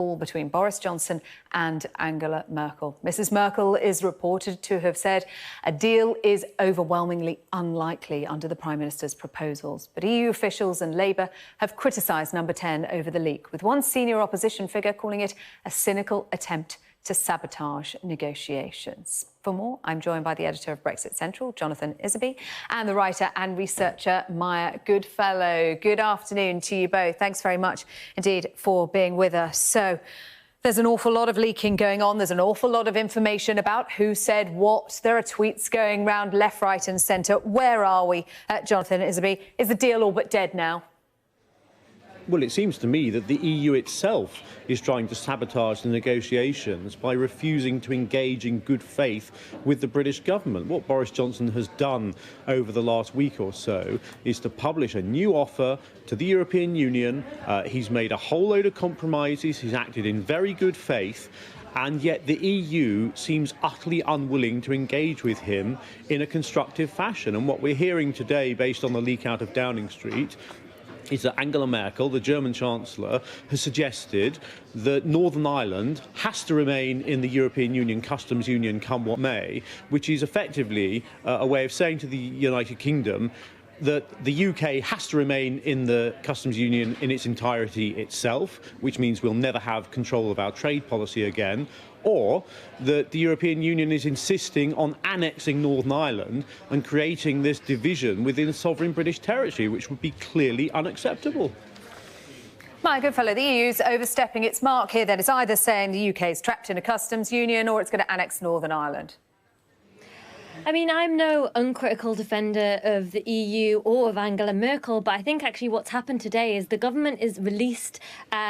between Boris Johnson and Angela Merkel. Mrs. Merkel is reported to have said a deal is overwhelmingly unlikely under the Prime Minister's proposals. But EU officials and Labour have criticised Number 10 over the leak, with one senior opposition figure calling it a cynical attempt to sabotage negotiations. For more, I'm joined by the editor of Brexit Central, Jonathan Isaby, and the writer and researcher, Maya Goodfellow. Good afternoon to you both. Thanks very much indeed for being with us. So, there's an awful lot of leaking going on. There's an awful lot of information about who said what. There are tweets going round left, right and centre. Where are we, Jonathan Isaby? Is the deal all but dead now? Well, it seems to me that the EU itself is trying to sabotage the negotiations by refusing to engage in good faith with the British government. What Boris Johnson has done over the last week or so is to publish a new offer to the European Union. He's made a whole load of compromises. He's acted in very good faith. And yet the EU seems utterly unwilling to engage with him in a constructive fashion. And what we're hearing today, based on the leak out of Downing Street, is that Angela Merkel, the German Chancellor, has suggested that Northern Ireland has to remain in the European Union customs union come what may, which is effectively a way of saying to the United Kingdom that the UK has to remain in the customs union in its entirety itself, which means we'll never have control of our trade policy again, or that the European Union is insisting on annexing Northern Ireland and creating this division within sovereign British territory, which would be clearly unacceptable. Maya Goodfellow, the EU's overstepping its mark here, then. It's either saying the UK is trapped in a customs union or it's going to annex Northern Ireland. I mean, I'm no uncritical defender of the EU or of Angela Merkel, but I think actually what's happened today is the government has released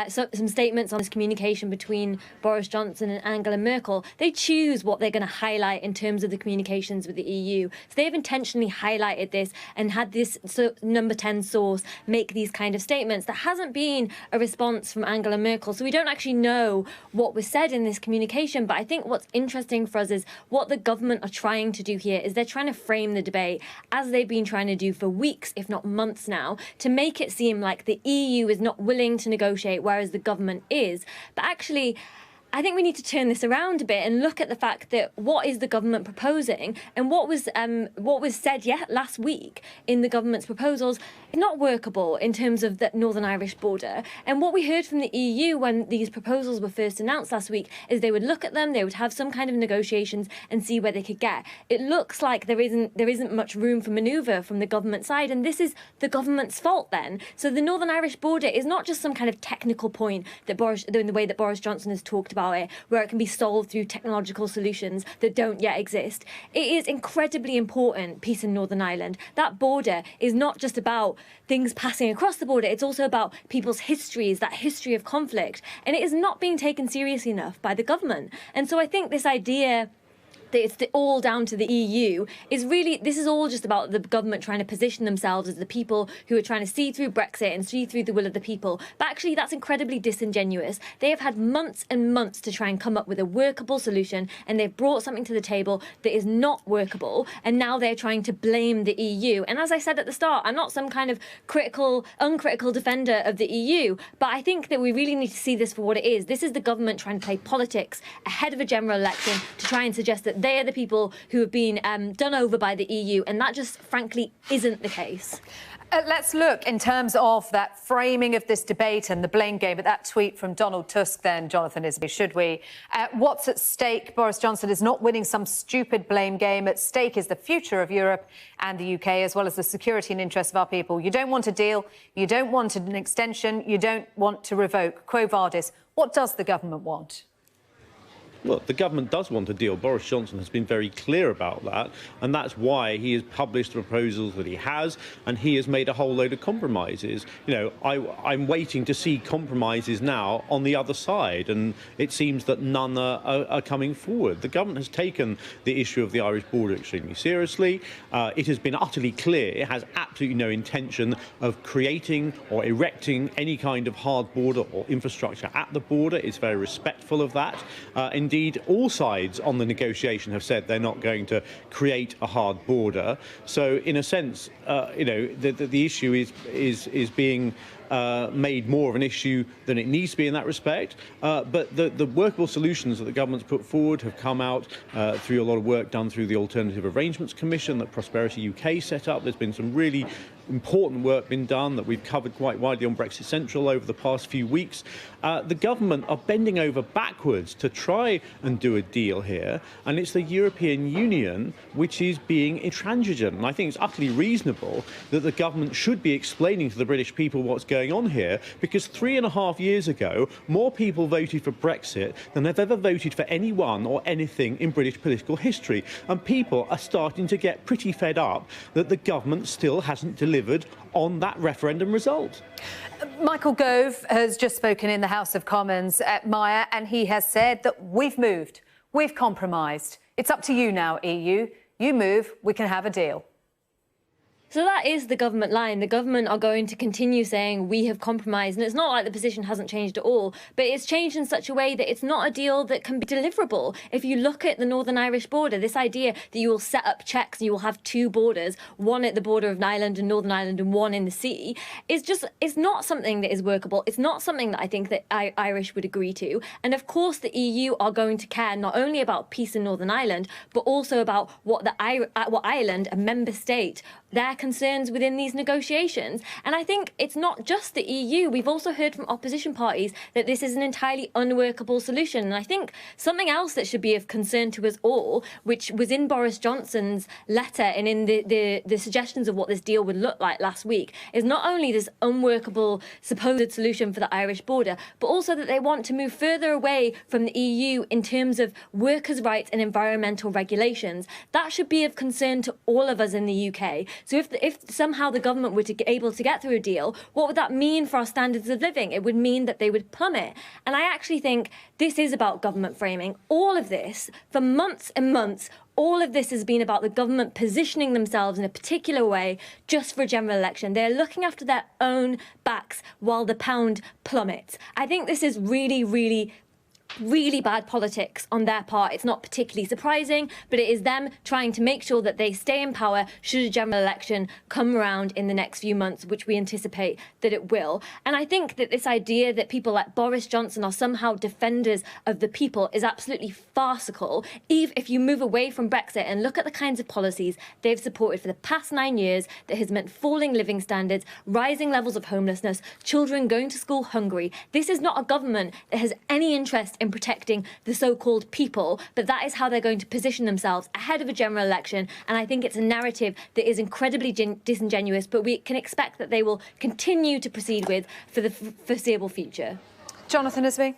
some statements on this communication between Boris Johnson and Angela Merkel. They choose what they're going to highlight in terms of the communications with the EU. So they've intentionally highlighted this and had this Number 10 source make these kind of statements. There hasn't been a response from Angela Merkel, so we don't actually know what was said in this communication. But I think what's interesting for us is what the government are trying to do here is they're trying to frame the debate, as they've been trying to do for weeks, if not months now, to make it seem like the EU is not willing to negotiate, whereas the government is. But actually, I think we need to turn this around a bit and look at the fact that what is the government proposing, and what was said last week in the government's proposals is not workable in terms of the Northern Irish border. And what we heard from the EU when these proposals were first announced last week is they would look at them, they would have some kind of negotiations and see where they could get. It looks like there isn't much room for manoeuvre from the government side, and this is the government's fault then. So the Northern Irish border is not just some kind of technical point that in the way that Boris Johnson has talked about it, where it can be solved through technological solutions that don't yet exist. It is incredibly important, peace in Northern Ireland. That border is not just about things passing across the border, it's also about people's histories, that history of conflict. And it is not being taken seriously enough by the government. And so I think this idea that it's all down to the EU is really, this is all just about the government trying to position themselves as the people who are trying to see through Brexit and see through the will of the people. But actually, that's incredibly disingenuous. They have had months and months to try and come up with a workable solution, and they've brought something to the table that is not workable, and now they're trying to blame the EU. And as I said at the start, I'm not some kind of uncritical defender of the EU, but I think that we really need to see this for what it is. This is the government trying to play politics ahead of a general election to try and suggest that they are the people who have been done over by the EU, and that just, frankly, isn't the case. Let's look in terms of that framing of this debate and the blame game at that tweet from Donald Tusk then, Jonathan Isaby, should we? What's at stake? Boris Johnson is not winning some stupid blame game. At stake is the future of Europe and the UK, as well as the security and interests of our people. You don't want a deal, you don't want an extension, you don't want to revoke. Quo vadis, what does the government want? Well, the government does want a deal. Boris Johnson has been very clear about that, and that's why he has published the proposals that he has, and he has made a whole load of compromises. You know, I'm waiting to see compromises now on the other side, and it seems that none are coming forward. The government has taken the issue of the Irish border extremely seriously. It has been utterly clear it has absolutely no intention of creating or erecting any kind of hard border or infrastructure at the border. It's very respectful of that. Indeed, all sides on the negotiation have said they're not going to create a hard border. So, in a sense, the issue is being made more of an issue than it needs to be in that respect. But the workable solutions that the government's put forward have come out through a lot of work done through the Alternative Arrangements Commission that Prosperity UK set up. There's been some really important work been done that we've covered quite widely on Brexit Central over the past few weeks. The government are bending over backwards to try and do a deal here, and it's the European Union which is being intransigent. And I think it's utterly reasonable that the government should be explaining to the British people what's going on here, because 3.5 years ago, more people voted for Brexit than have ever voted for anyone or anything in British political history. And people are starting to get pretty fed up that the government still hasn't delivered on that referendum result. Michael Gove has just spoken in the House of Commons at Maya, and he has said that we've moved, we've compromised. It's up to you now, EU. You move, we can have a deal. So that is the government line. The government are going to continue saying we have compromised. And it's not like the position hasn't changed at all, but it's changed in such a way that it's not a deal that can be deliverable. If you look at the Northern Irish border, this idea that you will set up checks and you will have two borders, one at the border of Ireland and Northern Ireland and one in the sea, is not something that is workable. It's not something that I think that Irish would agree to. And of course, the EU are going to care not only about peace in Northern Ireland, but also about what Ireland, a member state, their concerns within these negotiations. And I think it's not just the EU. We've also heard from opposition parties that this is an entirely unworkable solution. And I think something else that should be of concern to us all, which was in Boris Johnson's letter and in the suggestions of what this deal would look like last week, is not only this unworkable supposed solution for the Irish border, but also that they want to move further away from the EU in terms of workers' rights and environmental regulations. That should be of concern to all of us in the UK. So if somehow the government were to be able to get through a deal, what would that mean for our standards of living? It would mean that they would plummet. And I actually think this is about government framing. All of this, for months and months, all of this has been about the government positioning themselves in a particular way just for a general election. They're looking after their own backs while the pound plummets. I think this is really, really bad politics on their part. It's not particularly surprising, but it is them trying to make sure that they stay in power should a general election come around in the next few months, which we anticipate that it will. And I think that this idea that people like Boris Johnson are somehow defenders of the people is absolutely farcical. If you move away from Brexit and look at the kinds of policies they've supported for the past 9 years that has meant falling living standards, rising levels of homelessness, children going to school hungry, this is not a government that has any interest in protecting the so-called people, but that is how they're going to position themselves ahead of a general election. And I think it's a narrative that is incredibly disingenuous, but we can expect that they will continue to proceed with for the foreseeable future. Jonathan Isaby.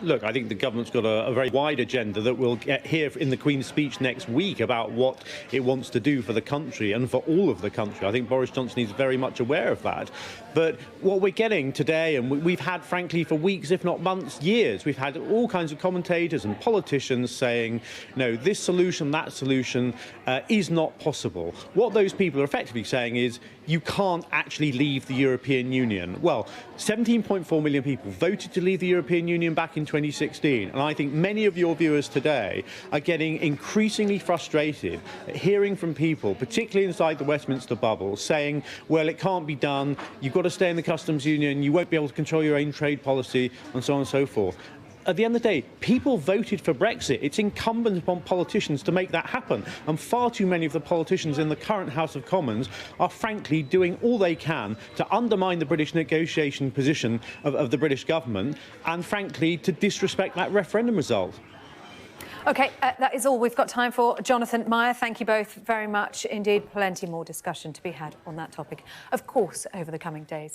Look, I think the government's got a very wide agenda that we'll hear in the Queen's speech next week about what it wants to do for the country and for all of the country. I think Boris Johnson is very much aware of that. But what we're getting today, and we've had, frankly, for weeks, if not months, years, we've had all kinds of commentators and politicians saying, no, this solution, that solution is not possible. What those people are effectively saying is, you can't actually leave the European Union. Well, 17.4 million people voted to leave the European Union back in 2016. And I think many of your viewers today are getting increasingly frustrated at hearing from people, particularly inside the Westminster bubble, saying, well, it can't be done. You've got to stay in the customs union. You won't be able to control your own trade policy, and so on and so forth. At the end of the day, people voted for Brexit. It's incumbent upon politicians to make that happen. And far too many of the politicians in the current House of Commons are frankly doing all they can to undermine the British negotiation position of the British government and frankly to disrespect that referendum result. OK, that is all we've got time for. Jonathan, Maya, thank you both very much indeed. Plenty more discussion to be had on that topic, of course, over the coming days.